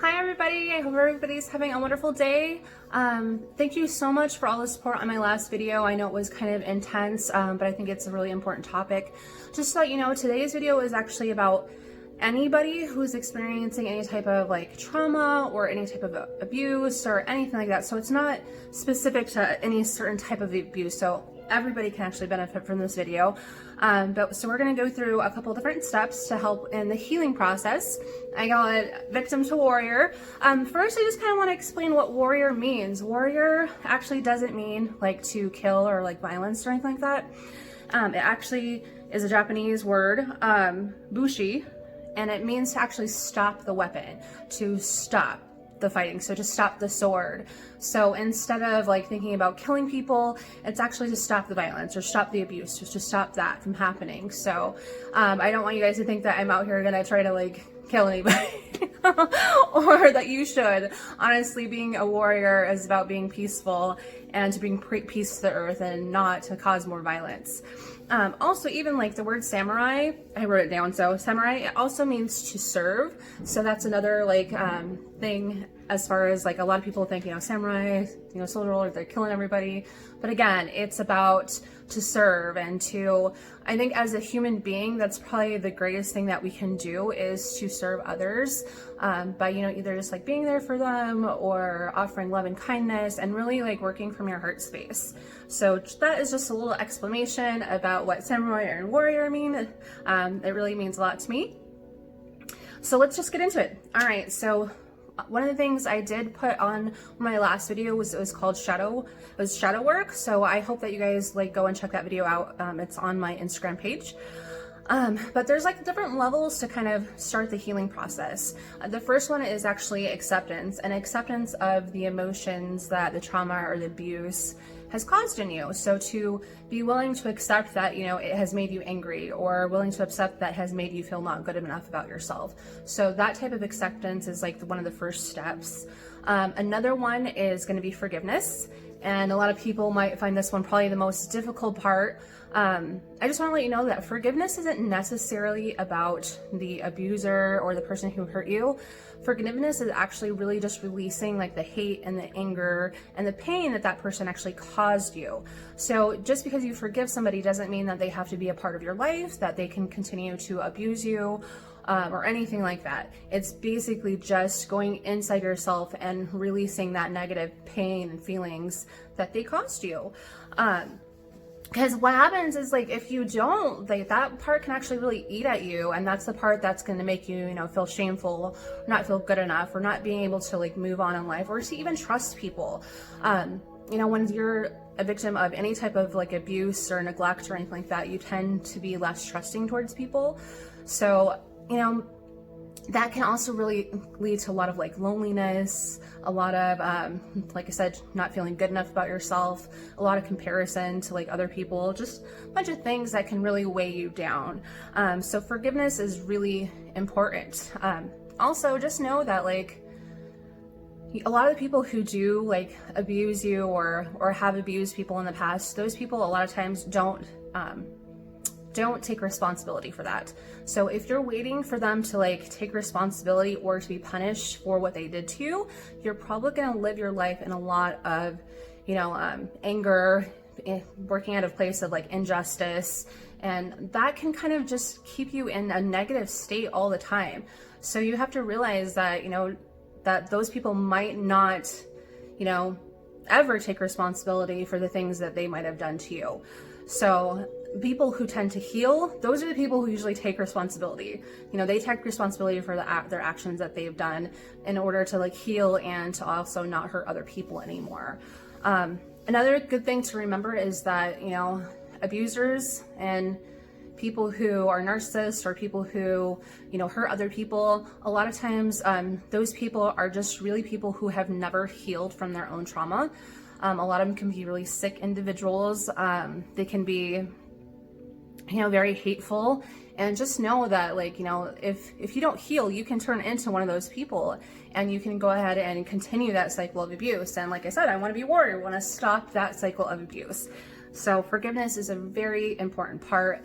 Hi everybody, I hope everybody's having a wonderful day. Thank you so much for all the support on my last video. I know it was kind of intense, but I think it's a really important topic. Just to let you know, today's video is actually about anybody who's experiencing any type of like trauma or any type of abuse or anything like that. So it's not specific to any certain type of abuse. So everybody can actually benefit from this video. So we're going to go through a couple different steps to help in the healing process. I got victim to warrior. First, I just kind of want to explain what warrior means. Warrior actually doesn't mean like to kill or like violence or anything like that. It actually is a Japanese word, bushi, and it means to actually stop the weapon, to stop the fighting, so to stop the sword. So instead of like thinking about killing people, it's actually to stop the violence or stop the abuse, just to stop that from happening. So I don't want you guys to think that I'm out here gonna try to like kill anybody or that you should. Honestly, being a warrior is about being peaceful and to bring peace to the earth and not to cause more violence. Also, even like the word samurai, I wrote it down. So samurai, it also means to serve. So that's another like thing as far as like a lot of people think, samurai, soldier, or they're killing everybody. But again, it's about to serve and to, I think as a human being, that's probably the greatest thing that we can do is to serve others by, either just like being there for them or offering love and kindness and really like working from your heart space. So that is just a little explanation about what samurai and warrior mean. It really means a lot to me. So let's just get into it. All right, so one of the things I did put on my last video was called shadow work. So I hope that you guys like go and check that video out. It's on my Instagram page. But there's like different levels to kind of start the healing process. The first one is actually acceptance, and acceptance of the emotions that the trauma or the abuse has caused in you. So to be willing to accept that, it has made you angry, or willing to accept that has made you feel not good enough about yourself. So that type of acceptance is like one of the first steps. Another one is going to be forgiveness. And a lot of people might find this one probably the most difficult part. I just want to let you know that forgiveness isn't necessarily about the abuser or the person who hurt you. Forgiveness is actually really just releasing like the hate and the anger and the pain that person actually caused you. So just because you forgive somebody doesn't mean that they have to be a part of your life, that they can continue to abuse you, or anything like that. It's basically just going inside yourself and releasing that negative pain and feelings that they caused you. Because what happens is like if you don't, like that part can actually really eat at you, and that's the part that's going to make you, feel shameful, not feel good enough, or not being able to like move on in life, or to even trust people. When you're a victim of any type of like abuse or neglect or anything like that, you tend to be less trusting towards people. So that can also really lead to a lot of like loneliness, a lot of, like I said, not feeling good enough about yourself, a lot of comparison to like other people, just a bunch of things that can really weigh you down. So forgiveness is really important. Also, just know that like a lot of the people who do like abuse you or have abused people in the past, those people a lot of times don't take responsibility for that. So if you're waiting for them to like take responsibility or to be punished for what they did to you, you're probably going to live your life in a lot of, anger, working at a place of like injustice, and that can kind of just keep you in a negative state all the time. So you have to realize that, that those people might not, ever take responsibility for the things that they might have done to you. So people who tend to heal, those are the people who usually take responsibility. They take responsibility for their actions that they've done in order to like heal and to also not hurt other people anymore. Another good thing to remember is that, abusers and people who are narcissists or people who, hurt other people, a lot of times those people are just really people who have never healed from their own trauma. A lot of them can be really sick individuals. They can be, very hateful, and just know that like, if you don't heal, you can turn into one of those people, and you can go ahead and continue that cycle of abuse. And like I said, I want to be a warrior, I want to stop that cycle of abuse. So forgiveness is a very important part.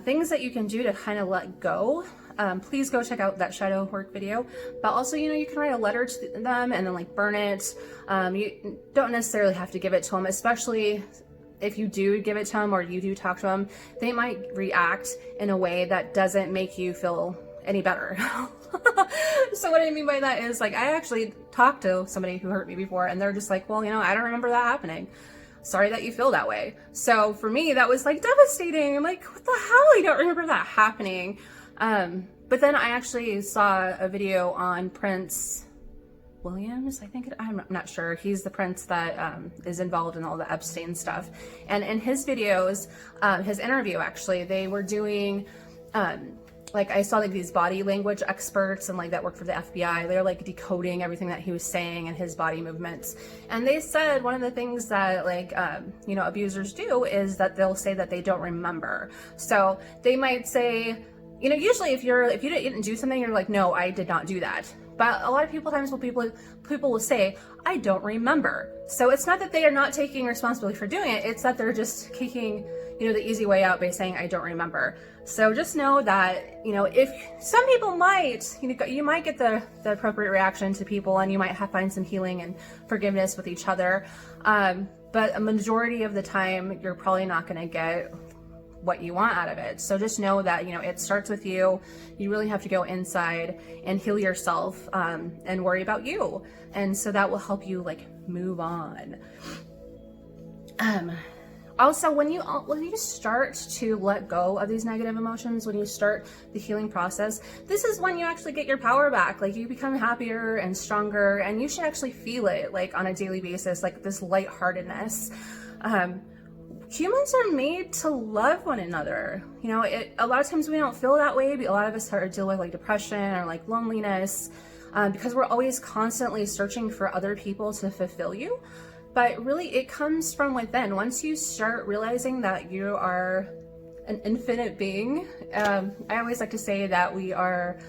Things that you can do to kind of let go please go check out that shadow work video. But also, you know, you can write a letter to them and then like burn it. You don't necessarily have to give it to them, especially if you do give it to them or you do talk to them. They might react in a way that doesn't make you feel any better. So what I mean by that is, like, I actually talked to somebody who hurt me before, and they're just like, well, you know, I don't remember that happening. Sorry that you feel that way. So for me, that was like devastating. I'm like, what the hell? I don't remember that happening. But then I actually saw a video on Prince Williams, I think, I'm not sure. He's the prince that is involved in all the Epstein stuff. And in his videos, his interview, actually, they were doing, like, I saw like these body language experts and like that work for the FBI. They're like decoding everything that he was saying and his body movements. And they said one of the things that like, you know, abusers do is that they'll say that they don't remember. So they might say, you know, usually if you didn't do something, you're like, no, I did not do that. But a lot of times people will say, I don't remember. So it's not that they are not taking responsibility for doing it. It's that they're just taking, you know, the easy way out by saying, I don't remember. So just know that, you know, if some people might, you know, you might get the appropriate reaction to people, and you might find some healing and forgiveness with each other. But a majority of the time, you're probably not going to get what you want out of it. So just know that, you know, it starts with you. You really have to go inside and heal yourself, and worry about you. And so that will help you like move on. Also, when you start to let go of these negative emotions, when you start the healing process, this is when you actually get your power back. Like, you become happier and stronger, and you should actually feel it like on a daily basis, like this lightheartedness. Humans are made to love one another. You know, a lot of times we don't feel that way, but a lot of us start to deal with like depression or like loneliness, because we're always constantly searching for other people to fulfill you. But really, it comes from within. Once you start realizing that you are an infinite being, I always like to say that we are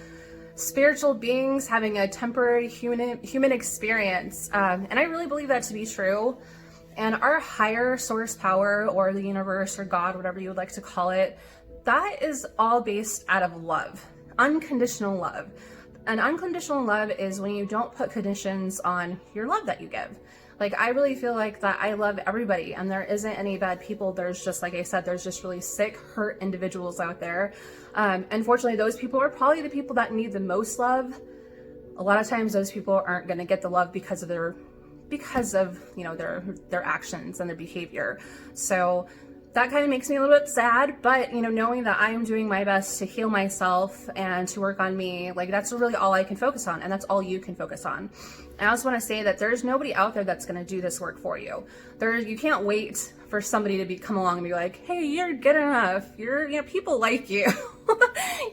spiritual beings having a temporary human experience. And I really believe that to be true. And our higher source power, or the universe, or God, whatever you would like to call it, that is all based out of love, unconditional love. And unconditional love is when you don't put conditions on your love that you give. Like, I really feel like that I love everybody, and there isn't any bad people. There's just, like I said, there's just really sick, hurt individuals out there. Unfortunately, those people are probably the people that need the most love. A lot of times those people aren't going to get the love because of you know, their actions and their behavior. So that kind of makes me a little bit sad, but, you know, knowing that I am doing my best to heal myself and to work on me, like, that's really all I can focus on, and that's all you can focus on. And I also want to say that there's nobody out there that's going to do this work for you. You can't wait for somebody to come along and be like, hey, you're good enough. You know, people like you.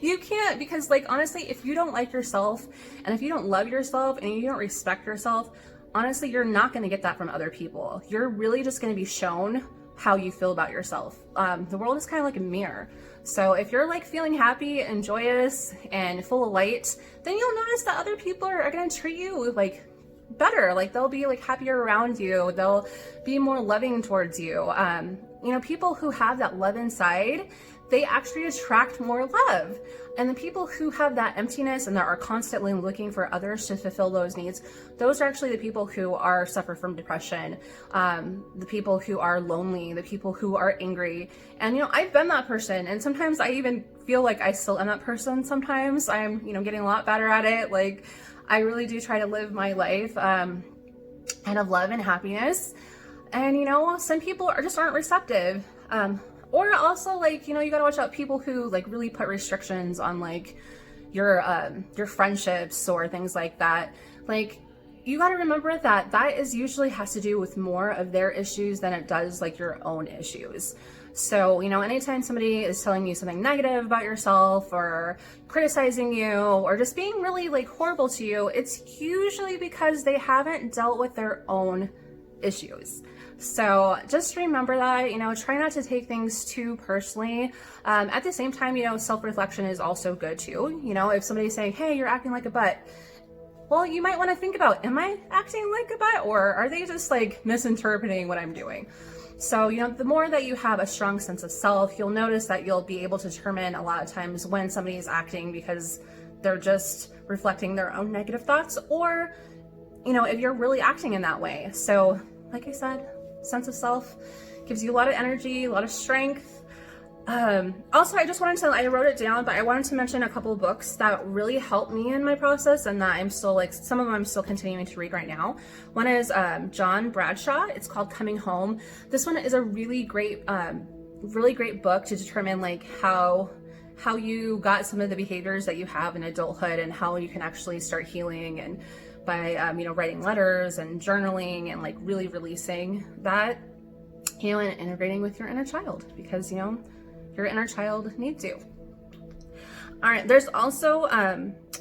You can't, because, like, honestly, if you don't like yourself, and if you don't love yourself, and you don't respect yourself, honestly, you're not going to get that from other people. You're really just going to be shown how you feel about yourself. The world is kind of like a mirror. So if you're like feeling happy and joyous and full of light, then you'll notice that other people are going to treat you like better. Like, they'll be like happier around you. They'll be more loving towards you. You know, people who have that love inside, they actually attract more love. And the people who have that emptiness and that are constantly looking for others to fulfill those needs, those are actually the people who suffer from depression, the people who are lonely, the people who are angry. And, you know, I've been that person, and sometimes I even feel like I still am that person. Sometimes I'm, you know, getting a lot better at it. Like, I really do try to live my life kind of love and happiness. And, you know, some people aren't receptive. Or also, like, you know, you gotta watch out people who like really put restrictions on like your friendships or things like that. Like, you gotta remember that is usually has to do with more of their issues than it does like your own issues. So, you know, anytime somebody is telling you something negative about yourself, or criticizing you, or just being really like horrible to you, it's usually because they haven't dealt with their own issues. So just remember that, you know, try not to take things too personally. At the same time, you know, self-reflection is also good too. You know, if somebody's saying, hey, you're acting like a butt, well, you might want to think about, am I acting like a butt, or are they just like misinterpreting what I'm doing? So, you know, the more that you have a strong sense of self, you'll notice that you'll be able to determine a lot of times when somebody is acting because they're just reflecting their own negative thoughts, or, you know, if you're really acting in that way. So, like I said, sense of self gives you a lot of energy, a lot of strength. Also, I just wanted to, I wrote it down, but I wanted to mention a couple of books that really helped me in my process and that I'm still like, some of them I'm still continuing to read right now. One is John Bradshaw. It's called Coming Home. This one is a really great book to determine like how you got some of the behaviors that you have in adulthood and how you can actually start healing, and by, you know, writing letters and journaling and like really releasing that, you know, and integrating with your inner child, because, you know, your inner child needs you. All right, there's also,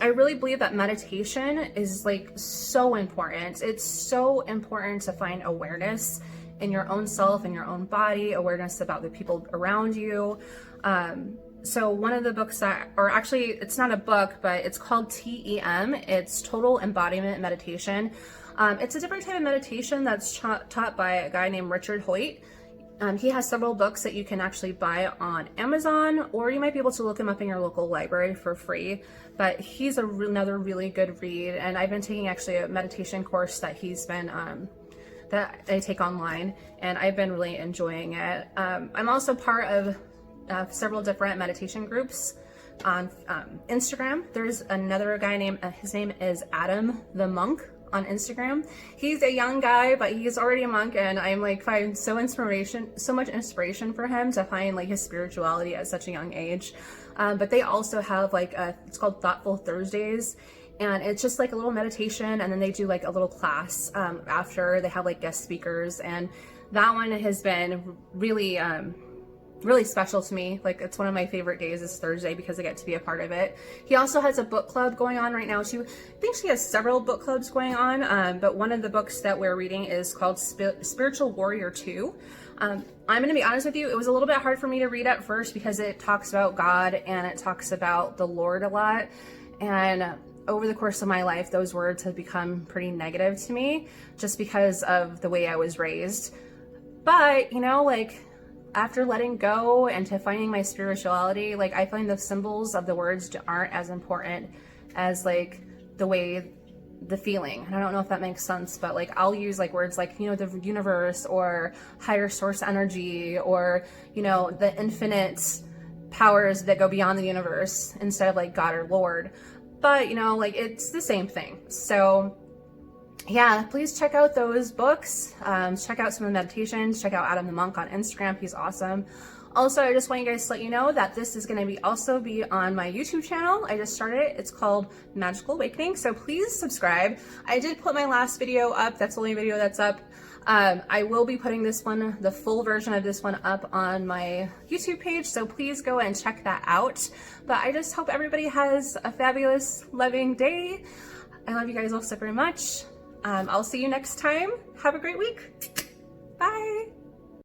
I really believe that meditation is like so important. It's so important to find awareness in your own self, in your own body, awareness about the people around you. So one of the books that, or actually it's not a book, but it's called TEM. It's Total Embodiment Meditation. It's a different type of meditation that's taught by a guy named L Haight. He has several books that you can actually buy on Amazon, or you might be able to look him up in your local library for free. But he's another really good read. And I've been taking actually a meditation course that he's been, that I take online, and I've been really enjoying it. I'm also part of several different meditation groups on Instagram. There's another guy named, his name is Adam the Monk on Instagram. He's a young guy, but he's already a monk, and I'm like find so much inspiration for him to find like his spirituality at such a young age. But they also have like it's called Thoughtful Thursdays, and it's just like a little meditation, and then they do like a little class after. They have like guest speakers, and that one has been really really special to me. Like, it's one of my favorite days is Thursday because I get to be a part of it. He also has a book club going on right now too. I think she has several book clubs going on, but one of the books that we're reading is called Spiritual Warrior 2. I'm going to be honest with you, it was a little bit hard for me to read at first because it talks about God and it talks about the Lord a lot. And over the course of my life, those words have become pretty negative to me just because of the way I was raised. But, you know, like, after letting go and to finding my spirituality, like, I find the symbols of the words aren't as important as like the feeling. And I don't know if that makes sense, but like, I'll use like words like, you know, the universe or higher source energy, or, you know, the infinite powers that go beyond the universe instead of like God or Lord. But, you know, like, it's the same thing. So yeah, please check out those books. Check out some of the meditations. Check out Adam the Monk on Instagram. He's awesome. Also, I just want you guys to let you know that this is going to also be on my YouTube channel. I just started it. It's called Magical Awakening. So please subscribe. I did put my last video up. That's the only video that's up. I will be putting this one, the full version of this one, up on my YouTube page. So please go and check that out. But I just hope everybody has a fabulous, loving day. I love you guys all so very much. I'll see you next time. Have a great week. Bye.